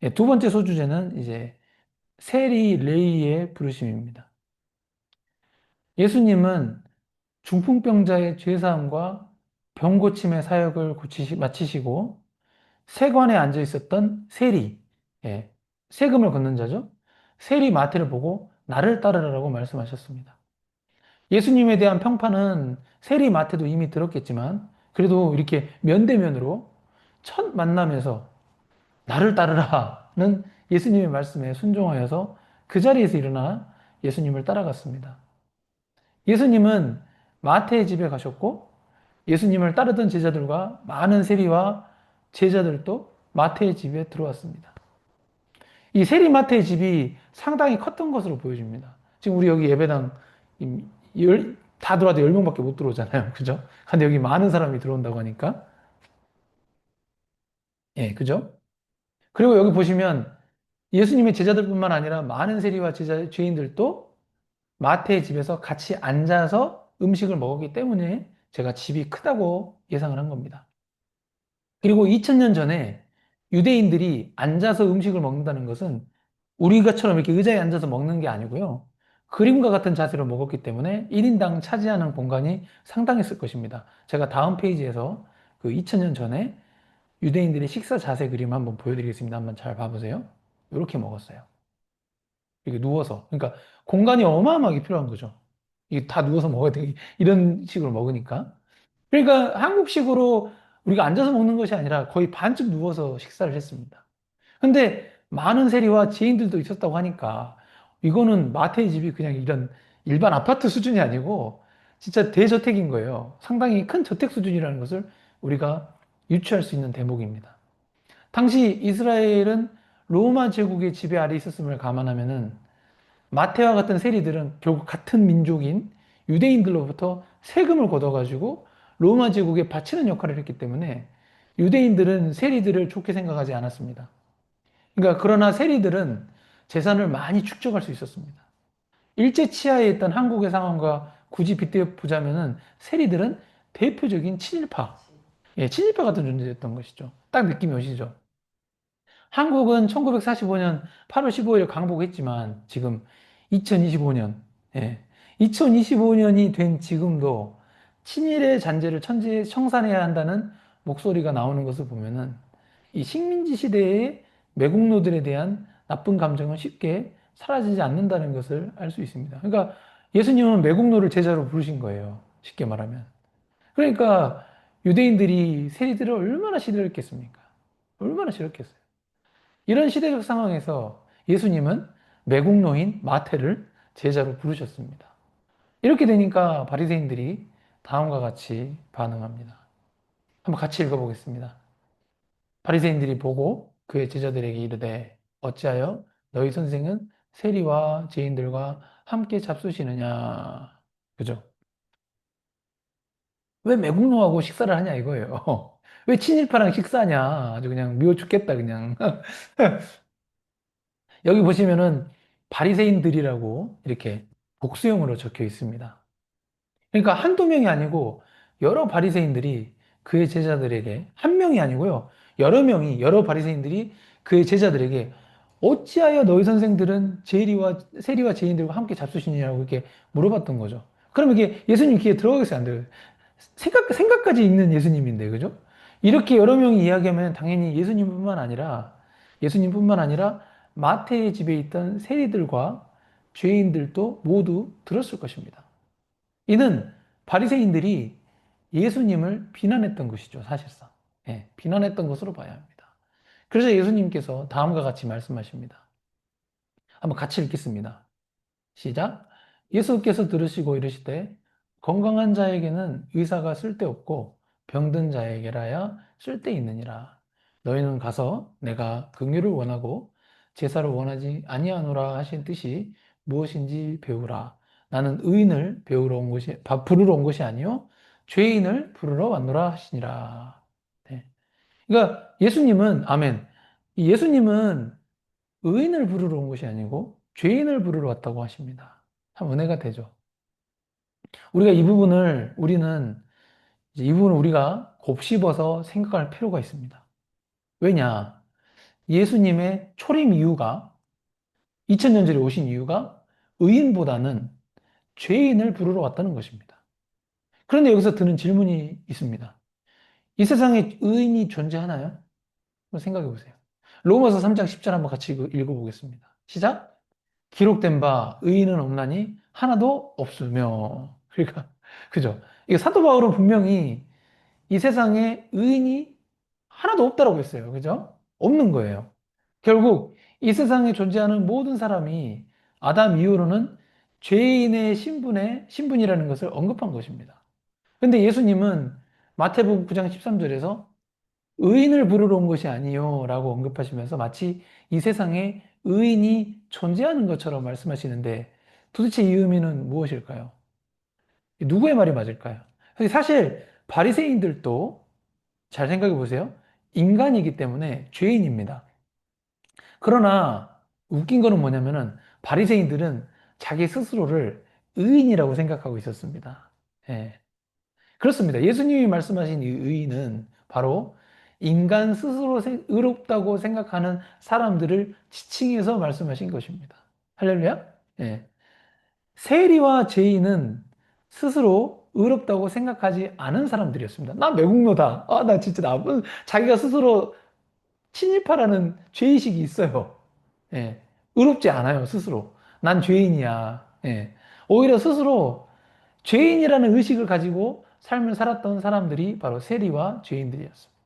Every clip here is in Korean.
예, 두 번째 소주제는 이제 세리 레이의 부르심입니다. 예수님은 중풍병자의 죄사함과 병고침의 사역을 마치시고 세관에 앉아 있었던 세리, 예, 세금을 걷는 자죠. 세리 마태를 보고 나를 따르라고 말씀하셨습니다. 예수님에 대한 평판은 세리 마태도 이미 들었겠지만 그래도 이렇게 면대면으로 첫 만남에서 나를 따르라는 예수님의 말씀에 순종하여서 그 자리에서 일어나 예수님을 따라갔습니다. 예수님은 마태의 집에 가셨고 예수님을 따르던 제자들과 많은 세리와 제자들도 마태의 집에 들어왔습니다. 이 세리 마태의 집이 상당히 컸던 것으로 보여집니다. 지금 우리 여기 예배당 다 들어와도 10명밖에 못 들어오잖아요. 그죠? 근데 여기 많은 사람이 들어온다고 하니까. 예, 그죠? 그리고 여기 보시면 예수님의 제자들뿐만 아니라 많은 세리와 죄인들도 마태의 집에서 같이 앉아서 음식을 먹었기 때문에 제가 집이 크다고 예상을 한 겁니다. 그리고 2000년 전에 유대인들이 앉아서 음식을 먹는다는 것은 우리가처럼 이렇게 의자에 앉아서 먹는 게 아니고요. 그림과 같은 자세로 먹었기 때문에 1인당 차지하는 공간이 상당했을 것입니다. 제가 다음 페이지에서 그 2000년 전에 유대인들의 식사 자세 그림 한번 보여드리겠습니다. 한번 잘 봐보세요. 이렇게 먹었어요. 이렇게 누워서. 그러니까 공간이 어마어마하게 필요한 거죠. 이게 다 누워서 먹어야 돼. 이런 식으로 먹으니까. 그러니까 한국식으로 우리가 앉아서 먹는 것이 아니라 거의 반쯤 누워서 식사를 했습니다. 근데 많은 세리와 지인들도 있었다고 하니까 이거는 마태의 집이 그냥 이런 일반 아파트 수준이 아니고 진짜 대저택인 거예요. 상당히 큰 저택 수준이라는 것을 우리가 유추할 수 있는 대목입니다. 당시 이스라엘은 로마 제국의 지배 아래 있었음을 감안하면은 마태와 같은 세리들은 결국 같은 민족인 유대인들로부터 세금을 걷어가지고 로마 제국에 바치는 역할을 했기 때문에 유대인들은 세리들을 좋게 생각하지 않았습니다. 그러니까 그러나 세리들은 재산을 많이 축적할 수 있었습니다. 일제 치하에 있던 한국의 상황과 굳이 빗대 보자면은 세리들은 대표적인 친일파, 예, 친일파 같은 존재였던 것이죠. 딱 느낌이 오시죠? 한국은 1945년 8월 15일 강복했지만 지금 2025년, 예, 2025년이 된 지금도 친일의 잔재를 청산해야 한다는 목소리가 나오는 것을 보면은 이 식민지 시대의 매국노들에 대한 나쁜 감정은 쉽게 사라지지 않는다는 것을 알 수 있습니다. 그러니까 예수님은 매국노를 제자로 부르신 거예요. 쉽게 말하면. 그러니까 유대인들이 세리들을 얼마나 싫어했겠습니까? 얼마나 싫었겠어요. 이런 시대적 상황에서 예수님은 매국노인 마태를 제자로 부르셨습니다. 이렇게 되니까 바리새인들이 다음과 같이 반응합니다. 한번 같이 읽어보겠습니다. 바리새인들이 보고 그의 제자들에게 이르되 어찌하여 너희 선생은 세리와 죄인들과 함께 잡수시느냐. 그죠? 왜 매국노하고 식사를 하냐 이거예요. 왜 친일파랑 식사하냐. 아주 그냥 미워 죽겠다 그냥. 여기 보시면은 바리새인들이라고 이렇게 복수형으로 적혀 있습니다. 그러니까 한두 명이 아니고 여러 바리새인들이 그의 제자들에게 한 명이 아니고요. 여러 명이 여러 바리새인들이 그의 제자들에게 어찌하여 너희 선생들은 세리와 죄인들과 함께 잡수시냐고 이렇게 물어봤던 거죠. 그럼 이게 예수님 귀에 들어가겠어요, 안 돼요? 생각까지 있는 예수님인데, 그죠? 이렇게 여러 명이 이야기하면 당연히 예수님뿐만 아니라 마태의 집에 있던 세리들과 죄인들도 모두 들었을 것입니다. 이는 바리새인들이 예수님을 비난했던 것이죠, 사실상. 예, 비난했던 것으로 봐야 합니다. 그래서 예수님께서 다음과 같이 말씀하십니다. 한번 같이 읽겠습니다. 시작. 예수께서 들으시고 이르시되 건강한 자에게는 의사가 쓸데없고 병든 자에게라야 쓸데있느니라. 너희는 가서 내가 긍휼을 원하고 제사를 원하지 아니하노라 하신 뜻이 무엇인지 배우라. 나는 의인을 부르러 온 것이 아니요 죄인을 부르러 왔노라 하시니라. 네. 그러니까 예수님은 아멘. 예수님은 의인을 부르러 온 것이 아니고 죄인을 부르러 왔다고 하십니다. 참 은혜가 되죠. 우리가 이 부분을 우리가 곱씹어서 생각할 필요가 있습니다. 왜냐? 예수님의 초림 이유가 2000년 전에 오신 이유가 의인보다는 죄인을 부르러 왔다는 것입니다. 그런데 여기서 드는 질문이 있습니다. 이 세상에 의인이 존재하나요? 한번 생각해 보세요. 로마서 3장 10절 한번 같이 읽어보겠습니다. 시작. 기록된 바 의인은 없나니 하나도 없으며. 그러니까 그죠? 이게 사도 바울은 분명히 이 세상에 의인이 하나도 없다라고 했어요. 그죠? 없는 거예요. 결국 이 세상에 존재하는 모든 사람이 아담 이후로는 죄인의 신분이라는 것을 언급한 것입니다. 근데 예수님은 마태복음 9장 13절에서 의인을 부르러 온 것이 아니요 라고 언급하시면서 마치 이 세상에 의인이 존재하는 것처럼 말씀하시는데 도대체 이 의미는 무엇일까요? 누구의 말이 맞을까요? 사실 바리새인들도 잘 생각해 보세요. 인간이기 때문에 죄인입니다. 그러나 웃긴 거는 뭐냐면은 바리새인들은 자기 스스로를 의인이라고 생각하고 있었습니다. 예. 그렇습니다. 예수님이 말씀하신 이 의인은 바로 인간 스스로 의롭다고 생각하는 사람들을 지칭해서 말씀하신 것입니다. 할렐루야? 예. 세리와 죄인은 스스로 의롭다고 생각하지 않은 사람들이었습니다. 나 매국노다. 아, 나 진짜 나쁜, 자기가 스스로 친일파라는 죄의식이 있어요. 예. 의롭지 않아요, 스스로. 난 죄인이야. 예. 오히려 스스로 죄인이라는 의식을 가지고 삶을 살았던 사람들이 바로 세리와 죄인들이었습니다.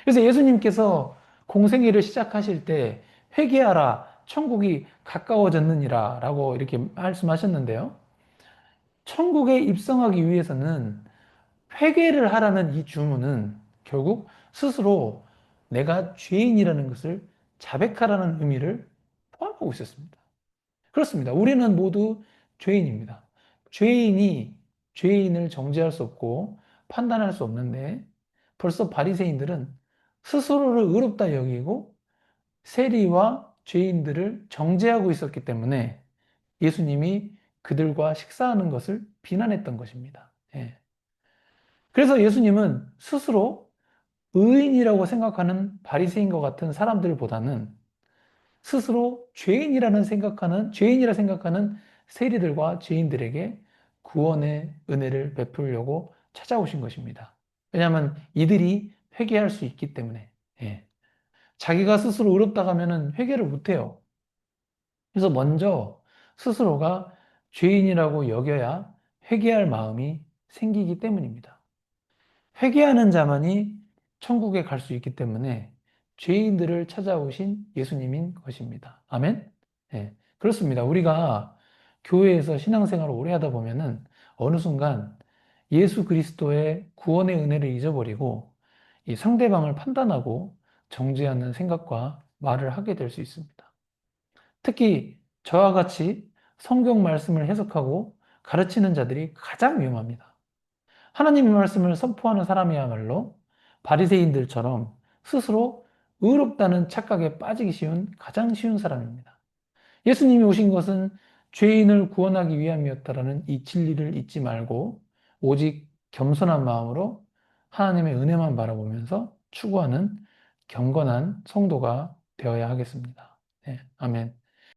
그래서 예수님께서 공생애를 시작하실 때 회개하라, 천국이 가까워졌느니라 라고 이렇게 말씀하셨는데요. 천국에 입성하기 위해서는 회개를 하라는 이 주문은 결국 스스로 내가 죄인이라는 것을 자백하라는 의미를 포함하고 있었습니다. 그렇습니다. 우리는 모두 죄인입니다. 죄인이 죄인을 정죄할 수 없고 판단할 수 없는데 벌써 바리새인들은 스스로를 의롭다 여기고 세리와 죄인들을 정죄하고 있었기 때문에 예수님이 그들과 식사하는 것을 비난했던 것입니다. 예. 그래서 예수님은 스스로 의인이라고 생각하는 바리새인과 같은 사람들보다는 스스로 죄인이라 생각하는 세리들과 죄인들에게 구원의 은혜를 베풀려고 찾아오신 것입니다. 왜냐하면 이들이 회개할 수 있기 때문에. 예. 자기가 스스로 의롭다고 하면 회개를 못해요. 그래서 먼저 스스로가 죄인이라고 여겨야 회개할 마음이 생기기 때문입니다. 회개하는 자만이 천국에 갈 수 있기 때문에 죄인들을 찾아오신 예수님인 것입니다. 아멘? 네, 그렇습니다. 우리가 교회에서 신앙생활을 오래 하다 보면은 어느 순간 예수 그리스도의 구원의 은혜를 잊어버리고 이 상대방을 판단하고 정죄하는 생각과 말을 하게 될 수 있습니다. 특히 저와 같이 성경 말씀을 해석하고 가르치는 자들이 가장 위험합니다. 하나님의 말씀을 선포하는 사람이야말로 바리새인들처럼 스스로 의롭다는 착각에 빠지기 쉬운 가장 쉬운 사람입니다. 예수님이 오신 것은 죄인을 구원하기 위함이었다라는 이 진리를 잊지 말고 오직 겸손한 마음으로 하나님의 은혜만 바라보면서 추구하는 경건한 성도가 되어야 하겠습니다. 네, 아멘.